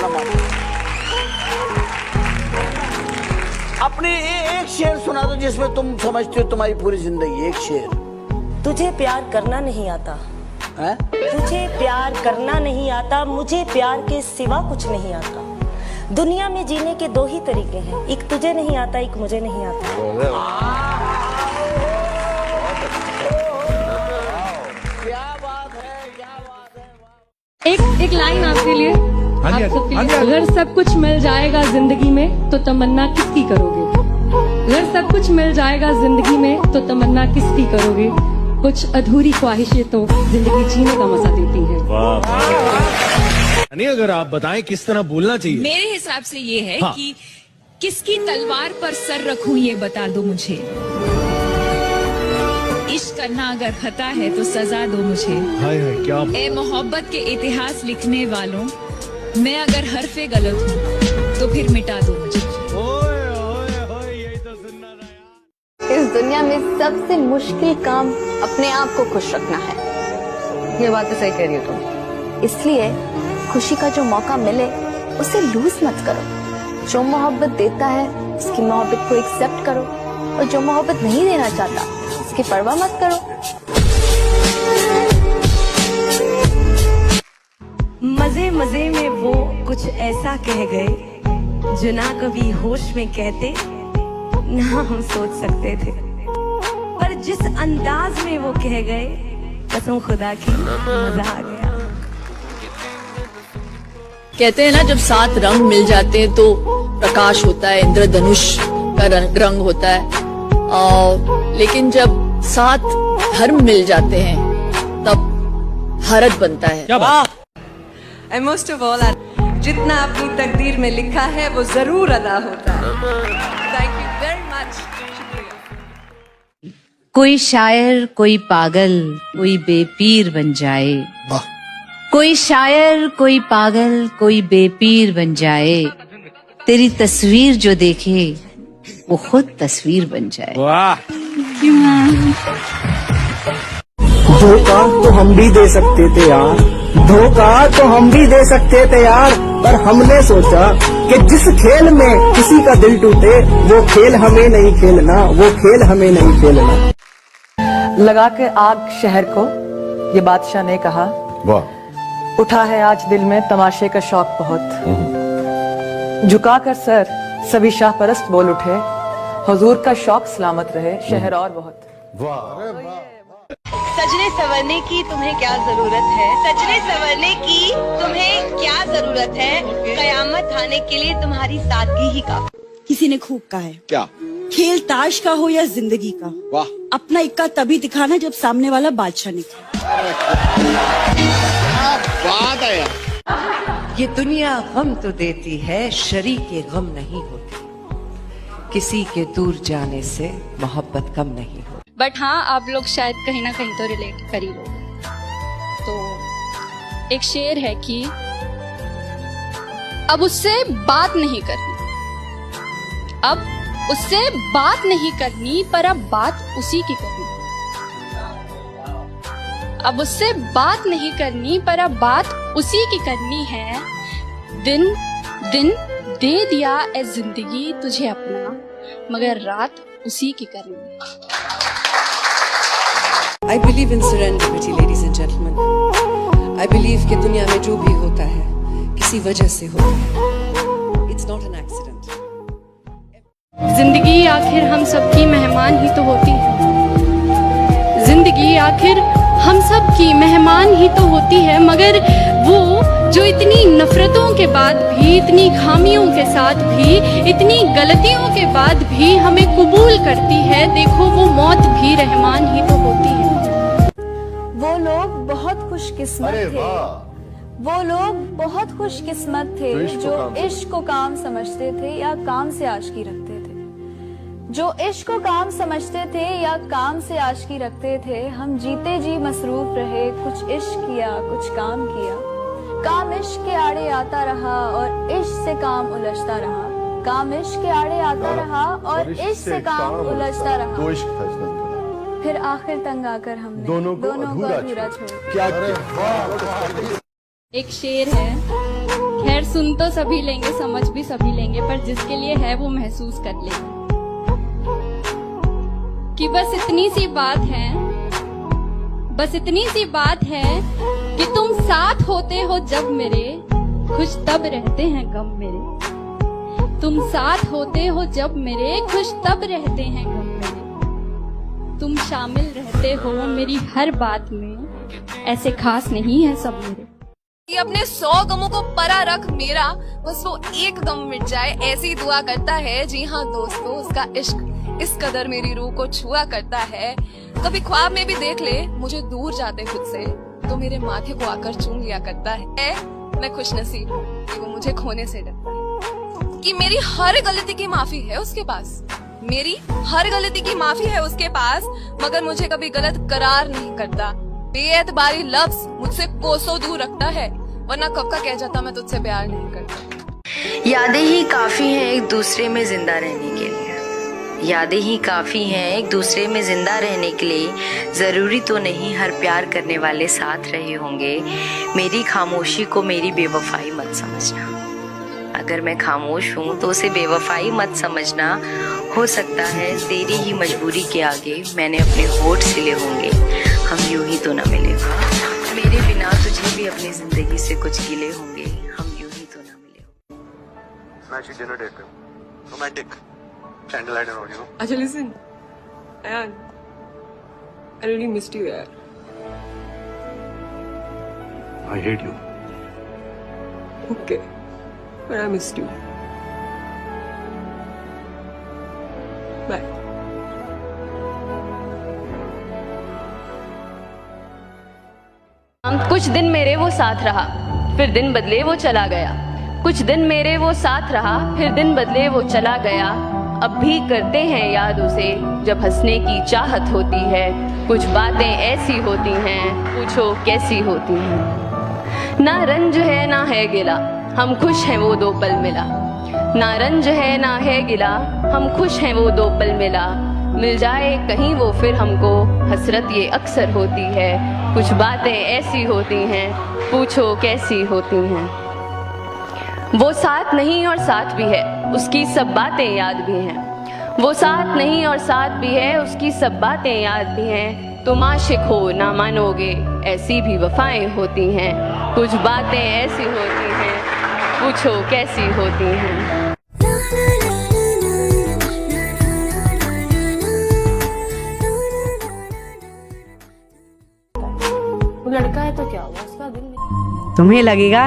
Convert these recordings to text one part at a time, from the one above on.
अपना मानो। अपने एक शेर सुना दो जिसमें तुम समझते हो तुम्हारी पूरी जिंदगी। एक शेर। तुझे प्यार करना नहीं आता है? तुझे प्यार करना नहीं आता, मुझे प्यार के सिवा कुछ नहीं आता। दुनिया में जीने के दो ही तरीके हैं, एक तुझे नहीं आता, एक मुझे नहीं आता। क्या बात है, क्या बात है। एक लाइन आपके लिए, आप सबके लिए। अगर सब कुछ मिल जाएगा जिंदगी में तो तमन्ना किसकी करोगे? अगर सब कुछ मिल जाएगा जिंदगी में तो तमन्ना किसकी करोगे? कुछ अधूरी ख्वाहिशें तो जिंदगी जीने का मजा देती हैं। नहीं, अगर आप बताएं किस तरह बोलना चाहिए। मेरे हिसाब से ये है कि किसकी तलवार पर सर रखूं ये बता दो मुझे। इश्क करना अगर खता है तो सजा दो मुझे। हाय हाय क्या। ए मोहब्बत के इतिहास लिखने वालों, मैं अगर हरफे गलत हूँ तो फिर मिटा दो मुझे। ओए ओए ओए, यही तो सुनना था यार। इस दुनिया में सबसे मुश्किल काम अपने आप को खुश रखना है। ये बात तो सही कह रही हो तुम। इसलिए खुशी का जो मौका मिले उसे लूज मत करो। जो मोहब्बत देता है उसकी मोहब्बत को एक्सेप्ट करो, और जो मोहब्बत नहीं देना चाहता उसकी परवाह मत करो। मजे मजे में वो कुछ ऐसा कह गए जो ना कभी होश में कहते ना हम सोच सकते थे, पर जिस अंदाज में वो कह गए कसम खुदा की मजा आ गया। कहते हैं ना, जब 7 रंग मिल जाते हैं तो प्रकाश होता है, इंद्रधनुष का रंग होता है। लेकिन जब 7 धर्म मिल जाते हैं तब भारत बनता है। क्या बात? एंड मोस्ट ऑफ ऑल, जितना अपनी तकदीर में लिखा है वो जरूर अदा होता है। Thank you very much. कोई शायर, कोई पागल, कोई बेपीर बन जाए। कोई शायर, कोई पागल, कोई बेपीर बन जाए। तेरी तस्वीर जो देखे वो खुद तस्वीर बन जाए। वाह। धोखा तो हम भी दे सकते थे यार, धोखा तो हम भी दे सकते थे यार, पर हमने सोचा कि जिस खेल में किसी का दिल टूटे वो खेल हमें नहीं खेलना, वो खेल हमें नहीं खेलना। लगा के आग शहर को, ये बादशाह ने कहा। वाह। उठा है आज दिल में तमाशे का शौक बहुत। झुकाकर सर सभी शाह परस्त बोल उठे, हुजूर का शौक सलामत रहे शहर और बहुत। सजने संवरने की तुम्हें क्या जरूरत है? सजने संवरने की तुम्हें क्या जरूरत है? कयामत आने के लिए तुम्हारी सादगी ही काफी। किसी ने खूब कहा है, क्या खेल ताश का हो या जिंदगी का, वाह, अपना इक्का तभी दिखाना जब सामने वाला बादशाह निकले। बात है यार। ये दुनिया गम तो देती है, शरीके गम नहीं होती। किसी के दूर जाने से मोहब्बत कम नहीं होती। बट हाँ, आप लोग शायद कहीं ना कहीं तो रिलेट कर ही लोगे। तो एक शेर है कि अब उससे बात नहीं करनी, अब उससे बात नहीं करनी, पर अब बात उसी की करनी। अब उससे बात नहीं करनी, पर अब बात उसी की करनी है। दिन दिन दे दिया ए जिंदगी तुझे अपना, मगर रात उसी की करनी है। I believe in serenity, ladies and gentlemen. I believe कि दुनिया में जो भी होता है किसी वजह से होता है। It's not an accident. जिंदगी आखिर हम सबकी मेहमान ही तो होती है। जिंदगी आखिर हम सब की मेहमान ही तो होती है, मगर वो जो इतनी नफरतों के बाद भी, इतनी खामियों के साथ भी, इतनी गलतियों के बाद भी हमें कबूल करती है, देखो वो मौत भी रहमान ही तो होती है। वो लोग बहुत खुशकिस्मत थे, वो लोग बहुत खुशकिस्मत थे जो इश्क को काम समझते थे या काम से आशिकी रखते थे। जो इश्क को काम समझते थे या काम से आशिकी रखते थे। हम जीते जी मसरूफ रहे, कुछ इश्क किया कुछ काम किया। काम इश्क के आड़े आता रहा और इश्क से काम उलझता रहा। काम इश्क के आड़े आता रहा और इश्क से काम उलझता रहा। फिर आखिर तंग आकर हमने दोनों को अधूरा छोड़ दिया। एक शेर है, खैर सुन तो सभी लेंगे, समझ भी सभी लेंगे, पर जिसके लिए है वो महसूस कर लेंगे कि बस इतनी सी बात है, बस इतनी सी बात है कि तुम साथ होते हो जब मेरे, खुश तब रहते हैं गम मेरे। तुम साथ होते हो जब मेरे, खुश तब रहते हैं गम मेरे। तुम शामिल रहते हो मेरी हर बात में, ऐसे खास नहीं है सब मेरे। कि अपने 100 गमों को परा रख मेरा, बस वो एक गम मिट जाए, ऐसी दुआ करता है। जी हाँ दोस्तों, उसका इश्क इस कदर मेरी रूह को छुआ करता है। कभी ख्वाब में भी देख ले मुझे दूर जाते खुद से, तो मेरे माथे को आकर चूम लिया करता है। मैं खुशनसीब हूँ कि वो मुझे खोने से डरता है, कि मेरी हर गलती की माफी है उसके पास, मेरी हर गलती की माफी है उसके पास, मगर मुझे कभी गलत करार नहीं करता। बेएतबारी लफ्ज मुझसे कोसों दूर रखता है, वरना कब का कह जाता मैं तुझसे प्यार नहीं करता। यादें ही काफी हैं एक दूसरे में जिंदा रहने के लिए, यादें ही काफी हैं एक दूसरे में जिंदा रहने के लिए। जरूरी तो नहीं हर प्यार करने वाले साथ रहे होंगे। मेरी खामोशी को मेरी बेवफाई मत समझना, अगर मैं खामोश हूँ तो उसे बेवफाई मत समझना। हो सकता है तेरी ही मजबूरी के आगे मैंने अपने होठ सिले होंगे, हम यूं ही तो न मिले। मेरे बिना तुझे भी अपनी जिंदगी से कुछ गिले होंगे, हम यूं ही तो न मिले। मैच डिनर डेट पे रोमांटिक कैंडल लाइट और यू। अच्छा listen Ayaan, I really missed you यार। I hate you. Okay, but I missed you. Bye. कुछ दिन मेरे वो साथ रहा, फिर दिन बदले वो चला गया। कुछ दिन मेरे वो साथ रहा, फिर दिन बदले वो चला गया। अब भी करते हैं याद उसे जब हंसने की चाहत होती है। कुछ बातें ऐसी होती हैं, पूछो कैसी होती हैं। ना रंज है ना है गिला, हम खुश हैं वो 2 पल मिला। ना रंज है ना है गिला, हम खुश हैं वो 2 पल मिला। मिल जाए कहीं वो फिर हमको, हसरत ये अक्सर होती है। कुछ बातें ऐसी होती हैं, पूछो कैसी होती हैं। वो साथ नहीं और साथ भी है, उसकी सब बातें याद भी हैं। वो साथ नहीं और साथ भी है, उसकी सब बातें याद भी हैं। तुम आशिक हो ना मानोगे, ऐसी भी वफाएं होती हैं। कुछ बातें ऐसी होती हैं, पूछो कैसी होती हैं। लड़का है तो क्या हुआ, उसका दिल नहीं। तुम्हें लगेगा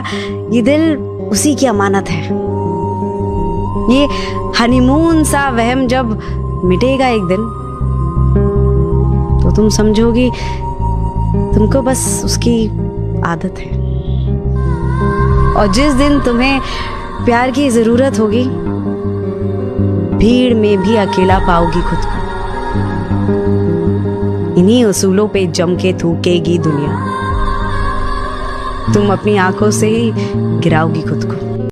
ये दिल उसी की अमानत है। ये हनीमून सा वहम जब मिटेगा एक दिन, तो तुम समझोगी तुमको बस उसकी आदत है। और जिस दिन तुम्हें प्यार की जरूरत होगी, भीड़ में भी अकेला पाओगी खुद को। इन्हीं उसूलों पे जम के थूकेगी दुनिया, तुम अपनी आंखों से ही गिराओगी खुद को।